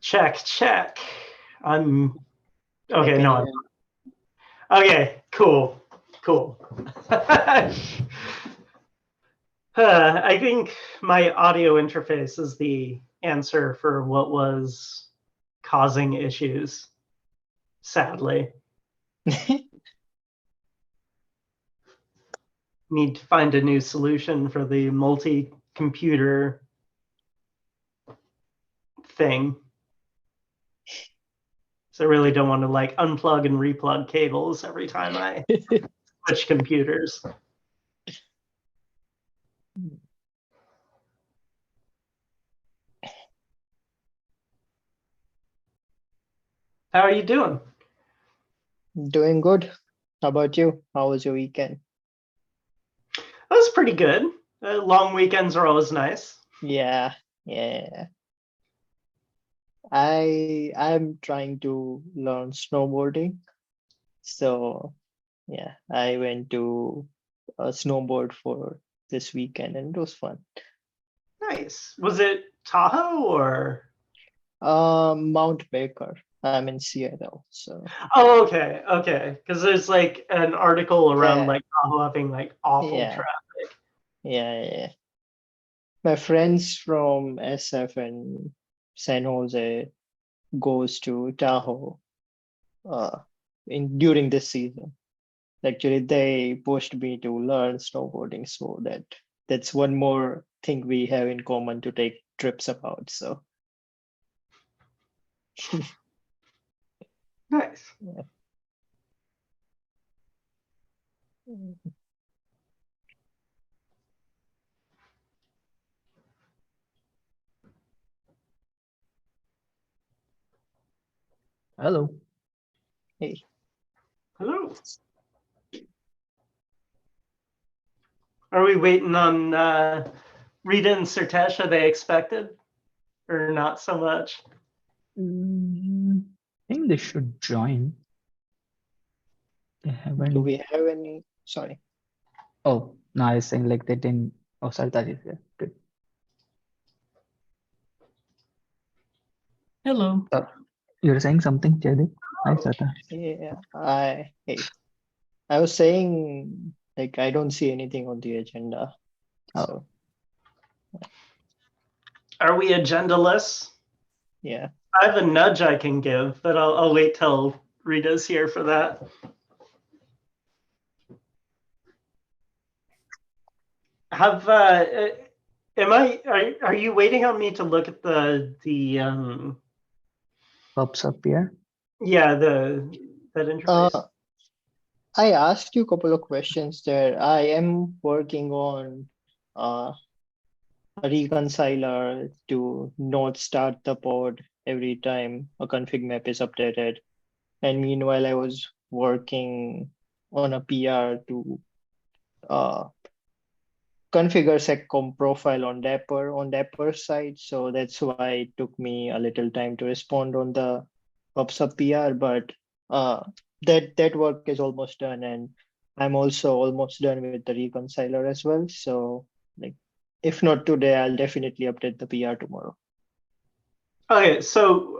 Check. I'm I okay. can No, hear. okay. Cool. I think my audio interface is the answer for what was causing issues, sadly. Need to find a new solution for the multi-computer thing. So I really don't want to like unplug and replug cables every time I switch computers. How are you doing? Doing good. How about you? How was your weekend? That was pretty good. Long weekends are always nice. Yeah. I'm trying to learn snowboarding. So yeah, I went to a snowboard for this weekend and it was fun. Nice. Was it Tahoe or? Mount Baker. I'm in Seattle, so Oh, okay. Because there's like an article around yeah, like Tahoe having like awful yeah, traffic. yeah. My friends from SF and San Jose goes to Tahoe in during this season. Actually, they pushed me to learn snowboarding, so that's one more thing we have in common to take trips about. So Nice. yeah. Hello. Hey, Hello. Are we waiting on Rita and Sertesh? Are they expected or not so much? I think they should join. They do haven't. we have any? Sorry. Oh, no, I was saying like they didn't. Oh, Sartaj is here. Good. Hello. You're saying something, Jaydeep? Hi, Sartaj. Yeah, I was saying like I don't see anything on the agenda. Oh. So Are we agendaless? yeah. I have a nudge I can give, but I'll wait till Rita's here for that. Have are you waiting on me to look at the Pops up here. yeah that interface? I asked you a couple of questions there. I am working on a reconciler to not start the pod every time a config map is updated. And meanwhile, I was working on a PR to uh, configure seccomp profile on Dapper side. So that's why it took me a little time to respond on the PubSub PR, but that work is almost done, and I'm also almost done with the reconciler as well. So like, if not today, I'll definitely update the PR tomorrow. Okay, so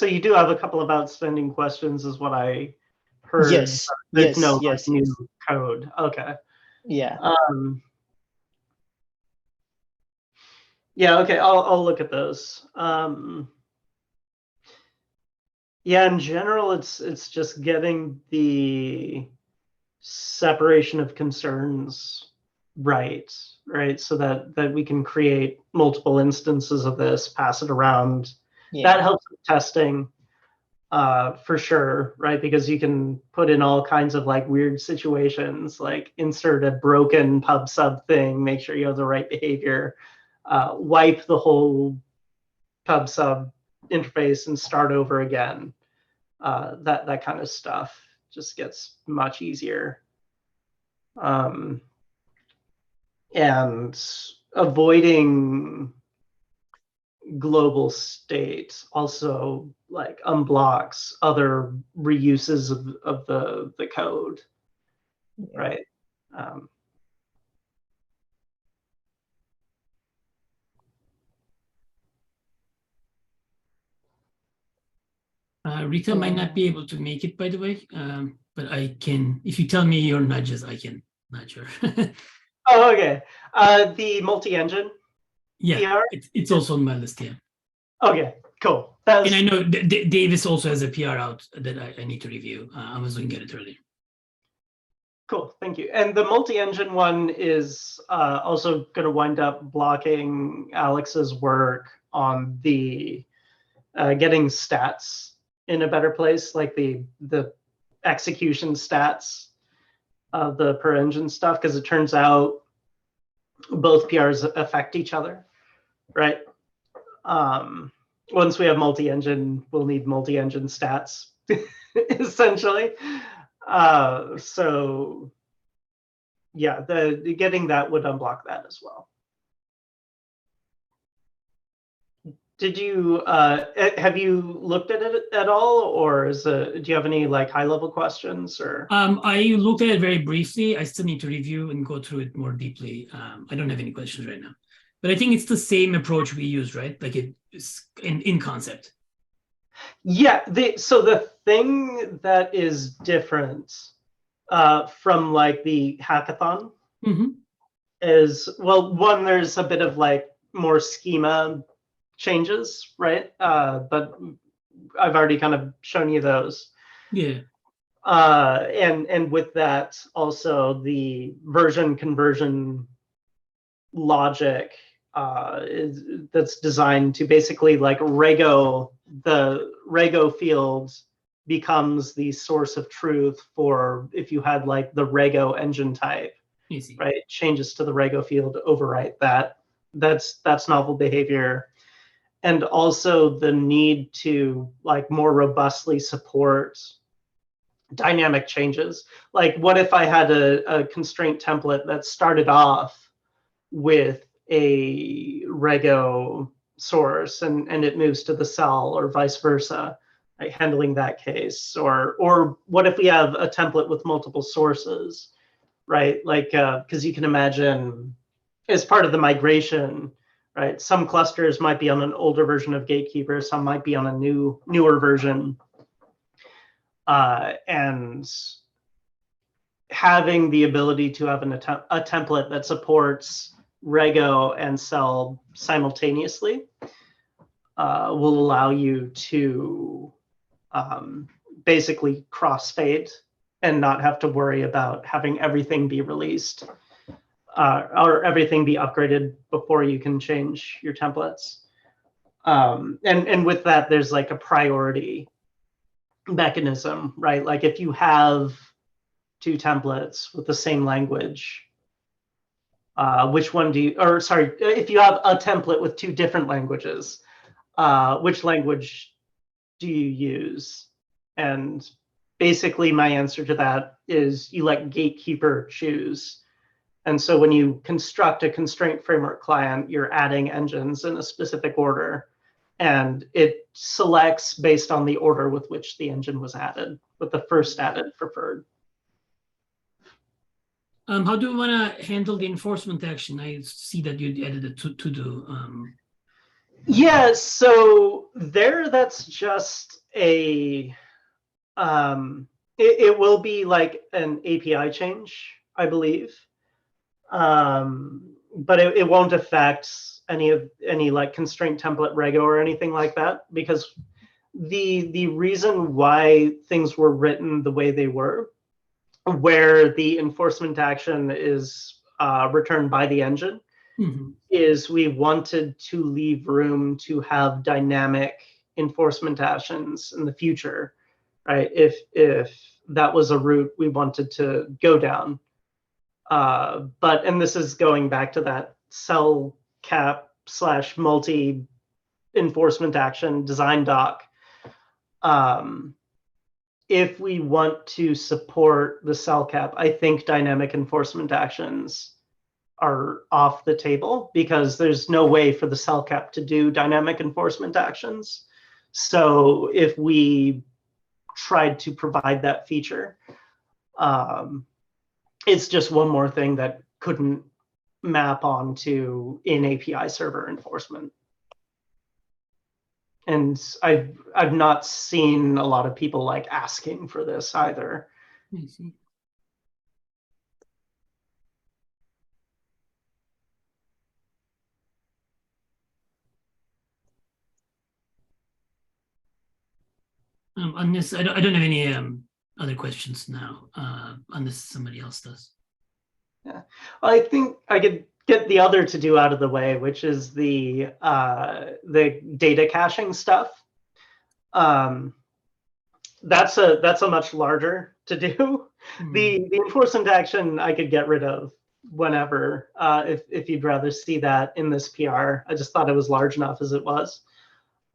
you do have a couple of outstanding questions, is what I heard. Yes, There's no like yes. new code. Okay. Yeah. Yeah. Okay. I'll look at those. Yeah. In general, it's just getting the separation of concerns right, so that we can create multiple instances of this, pass it around. Yeah. That helps with testing. For sure, right? Because you can put in all kinds of like weird situations, like insert a broken pub sub thing, make sure you have the right behavior, wipe the whole pub sub interface and start over again. That kind of stuff just gets much easier. And avoiding global state also like unblocks other reuses of the code, right? Rita might not be able to make it, by the way, but I can, if you tell me your nudges, I can nudge her. Oh, okay. The multi-engine Yeah, PR? it's also on my list, yeah. Okay, cool. That was, And I know Davis also has a PR out that I need to review. I was looking at it earlier. cool, thank you. And the multi-engine one is also going to wind up blocking Alex's work on the getting stats in a better place, like the execution stats of the per engine stuff, because it turns out both PRs affect each other, right? Once we have multi-engine, we'll need multi-engine stats, essentially. So yeah, the getting that would unblock that as well. Did you have you looked at it at all, or do you have any like high-level questions? Or I looked at it very briefly. I still need to review and go through it more deeply. I don't have any questions right now, but I think it's the same approach we use, right? Like it's in concept. yeah, so the thing that is different from like the hackathon is, well, one, there's a bit of like more schema changes, right? But I've already kind of shown you those. Yeah. And with that, also the version conversion logic that's designed to basically like the Rego field becomes the source of truth for if you had like the Rego engine type. Easy. Right? Changes to the Rego field overwrite that. That's novel behavior. And also the need to like more robustly support dynamic changes. Like what if I had a constraint template that started off with a Rego source and it moves to the cell, or vice versa, like handling that case? Or what if we have a template with multiple sources, right? Like, because you can imagine as part of the migration, right? Some clusters might be on an older version of Gatekeeper, some might be on a newer version. And having the ability to have a template that supports Rego and Cell simultaneously will allow you to basically crossfade and not have to worry about having everything be released or everything be upgraded before you can change your templates. And with that, there's like a priority mechanism, right? Like if you have two templates with the same language, which one do you, or sorry, if you have a template with two different languages, which language do you use? And basically my answer to that is you let Gatekeeper choose. And so when you construct a constraint framework client, you're adding engines in a specific order, and it selects based on the order with which the engine was added, with the first added preferred. How do we want to handle the enforcement action? I see that you added a to do. Yeah, so that's just a, it will be like an API change, I believe. But it won't affect any like constraint template Rego or anything like that, because the reason why things were written the way they were, where the enforcement action is returned by the engine, is we wanted to leave room to have dynamic enforcement actions in the future, right? If that was a route we wanted to go down. And this is going back to that cell cap / multi enforcement action design doc. If we want to support the cell cap, I think dynamic enforcement actions are off the table, because there's no way for the cell cap to do dynamic enforcement actions. So if we tried to provide that feature, it's just one more thing that couldn't map onto in API server enforcement. And I've not seen a lot of people like asking for this either. I see. Unless I don't have any other questions now, unless somebody else does. Yeah, I think I could get the other to do out of the way, which is the data caching stuff. That's a much larger to do. The enforcement action I could get rid of whenever, if you'd rather see that in this PR. I just thought it was large enough as it was.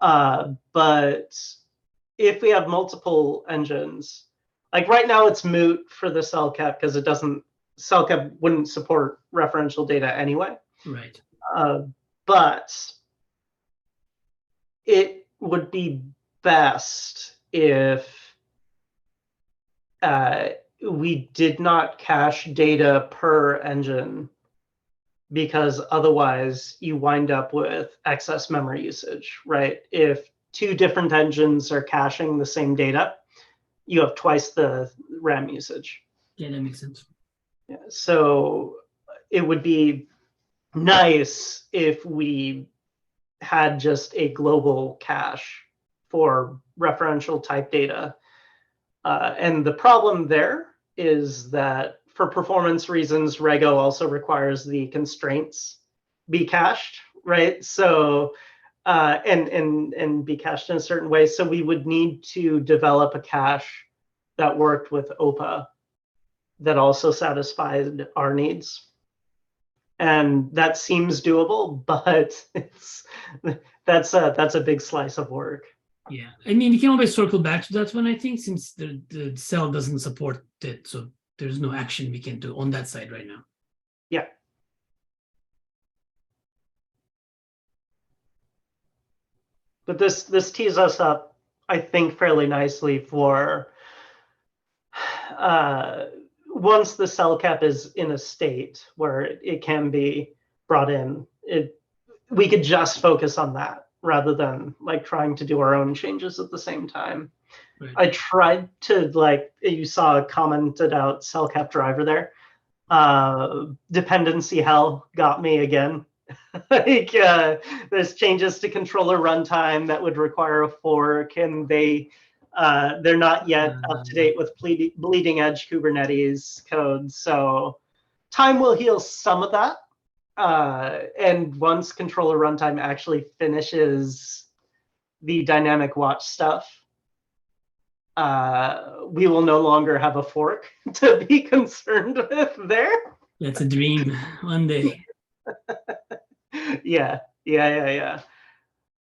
But if we have multiple engines, like right now it's moot for the CellCap because CellCap wouldn't support referential data anyway. Right. But it would be best if we did not cache data per engine, because otherwise you wind up with excess memory usage, right? If two different engines are caching the same data, you have twice the RAM usage. Yeah, that makes sense. Yeah, so it would be nice if we had just a global cache for referential type data. And the problem there is that for performance reasons, Rego also requires the constraints be cached, right? So, and be cached in a certain way. So we would need to develop a cache that worked with OPA that also satisfied our needs. And that seems doable, but that's a big slice of work. Yeah, I mean, you can always circle back to that one, I think, since the cell doesn't support it, so there's no action we can do on that side right now. Yeah. But this tees us up, I think, fairly nicely for once the cell cap is in a state where it can be brought in, we could just focus on that rather than like trying to do our own changes at the same time. Right. I tried to, like, you saw a commented out cell cap driver there. Dependency hell got me again. Like there's changes to controller runtime that would require a fork, and they're not yet up to date with bleeding edge Kubernetes code. So time will heal some of that. And once controller runtime actually finishes the dynamic watch stuff, we will no longer have a fork to be concerned with there. That's a dream one day. Yeah.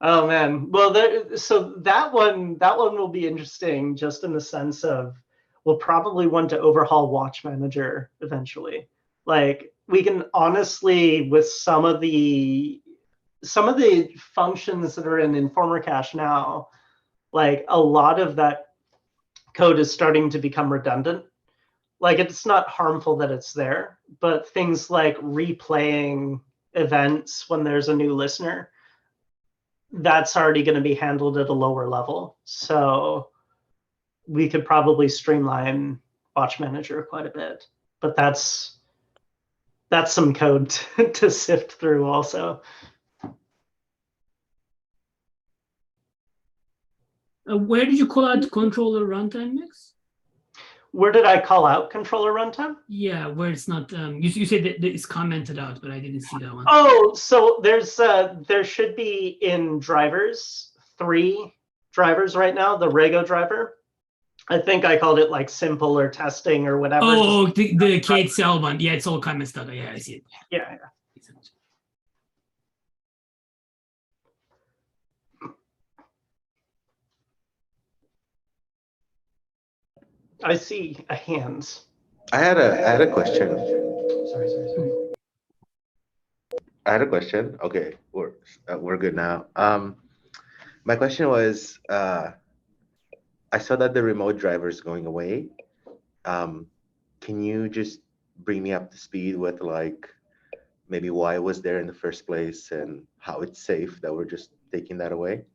Oh man. Well, so that one will be interesting, just in the sense of we'll probably want to overhaul Watch Manager eventually. Like, we can honestly, with some of the functions that are in Informer Cache now, like a lot of that code is starting to become redundant. Like, it's not harmful that it's there, but things like replaying events when there's a new listener, that's already going to be handled at a lower level. So we could probably streamline Watch Manager quite a bit, but that's some code to sift through also. Where did you call out controller runtime mix? Where did I call out controller runtime? Yeah, where it's not. You said that it's commented out, but I didn't see that one. Oh, so there should be in drivers 3 drivers right now. The Rego driver. I think I called it like simple or testing or whatever. Oh, the K8s one. Yeah, it's all comments out. Yeah, I see it. Yeah. I see a hand. I had a question. Sorry. I had a question. Okay, we're good now. My question was, I saw that the remote driver is going away. Can you just bring me up to speed with, like, maybe why it was there in the first place and how it's safe that we're just taking that away?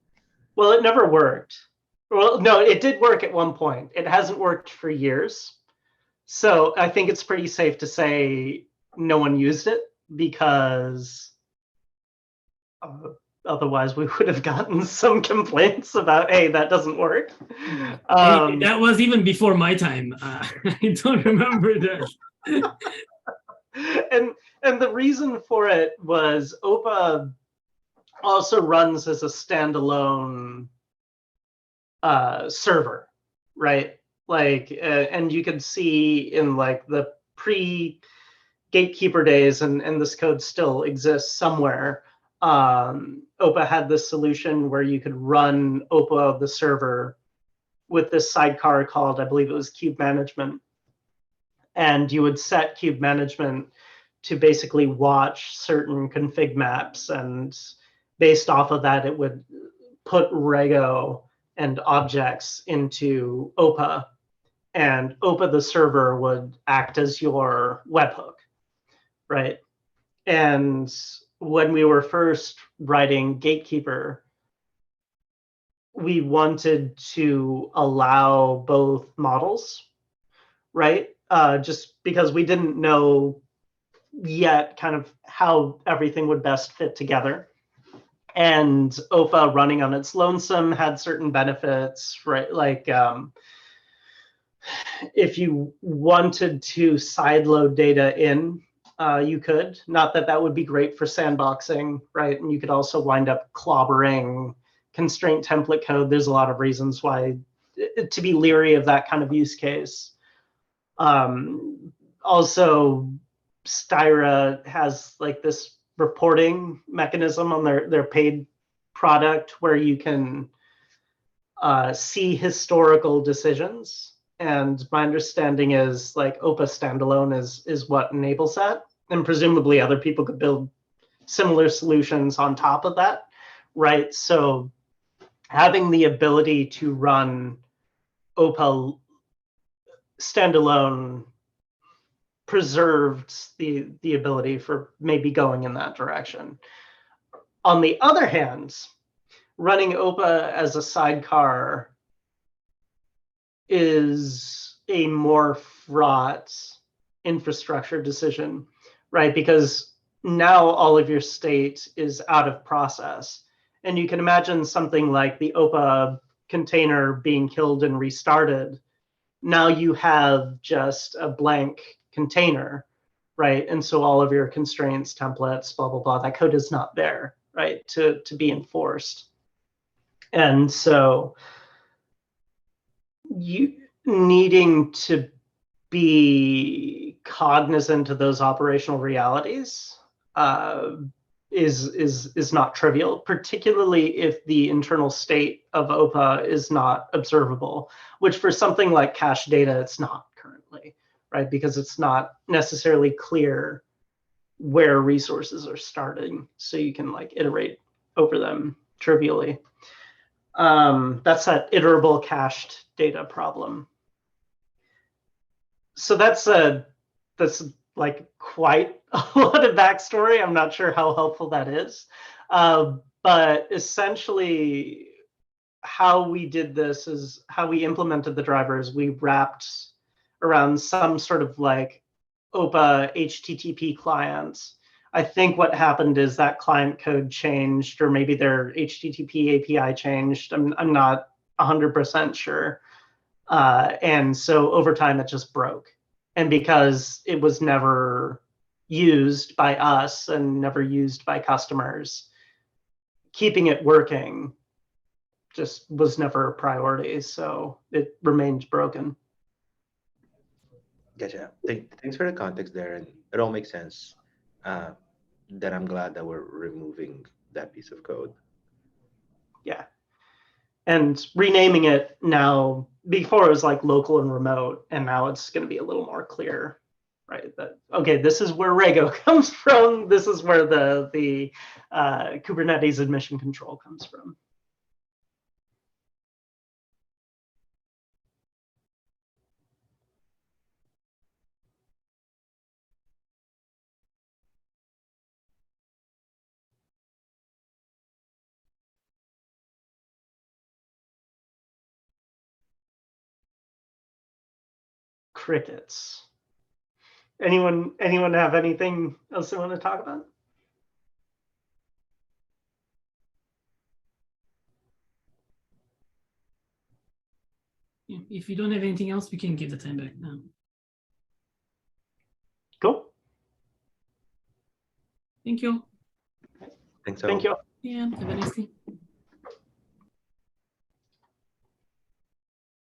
Well, it never worked. Well, no, it did work at one point. It hasn't worked for years. So I think it's pretty safe to say no one used it because otherwise we would have gotten some complaints about, hey, that doesn't work. That was even before my time. I don't remember that. And the reason for it was OPA also runs as a standalone server, right? Like, and you can see in like the pre-gatekeeper days, and this code still exists somewhere. OPA had this solution where you could run OPA the server with this sidecar called, I believe it was Kube Management, and you would set Kube Management to basically watch certain config maps, and based off of that, it would put Rego and objects into OPA, and OPA the server would act as your webhook, right? And when we were first writing Gatekeeper, we wanted to allow both models, right? Just because we didn't know yet kind of how everything would best fit together. And OPA running on its lonesome had certain benefits, right? Like if you wanted to sideload data in, you could. Not that that would be great for sandboxing, right? And you could also wind up clobbering constraint template code. There's a lot of reasons why to be leery of that kind of use case. Also, Styra has like this reporting mechanism on their paid product where you can see historical decisions. And my understanding is like OPA standalone is what enables that. And presumably other people could build similar solutions on top of that, right? So having the ability to run OPA standalone preserved the ability for maybe going in that direction. On the other hand, running OPA as a sidecar is a more fraught infrastructure decision, right? Because now all of your state is out of process. And you can imagine something like the OPA container being killed and restarted. Now you have just a blank container, right? And so all of your constraints, templates, blah, blah, blah, that code is not there, right, to be enforced. And so you needing to be cognizant of those operational realities is not trivial, particularly if the internal state of OPA is not observable, which for something like cache data, it's not currently, right? Because it's not necessarily clear where resources are starting, so you can like iterate over them trivially. That's that iterable cached data problem. So that's like quite a lot of backstory. I'm not sure how helpful that is. But essentially, how we did this is how we implemented the drivers. We wrapped around some sort of like OPA HTTP clients. I think what happened is that client code changed, or maybe their HTTP API changed. I'm not 100% sure. And so over time, it just broke. And because it was never used by us and never used by customers, keeping it working just was never a priority. So it remained broken. Gotcha. Thanks for the context there, and it all makes sense. That I'm glad that we're removing that piece of code. Yeah. And renaming it now, before it was like local and remote, and now it's going to be a little more clear, right? That, okay, this is where Rego comes from. This is where the Kubernetes admission control comes from. crickets. Anyone have anything else they want to talk about? Yeah, if you don't have anything else, we can give the time back now. Cool. Thank you. Thanks, Thank you. Yeah, have a nice day.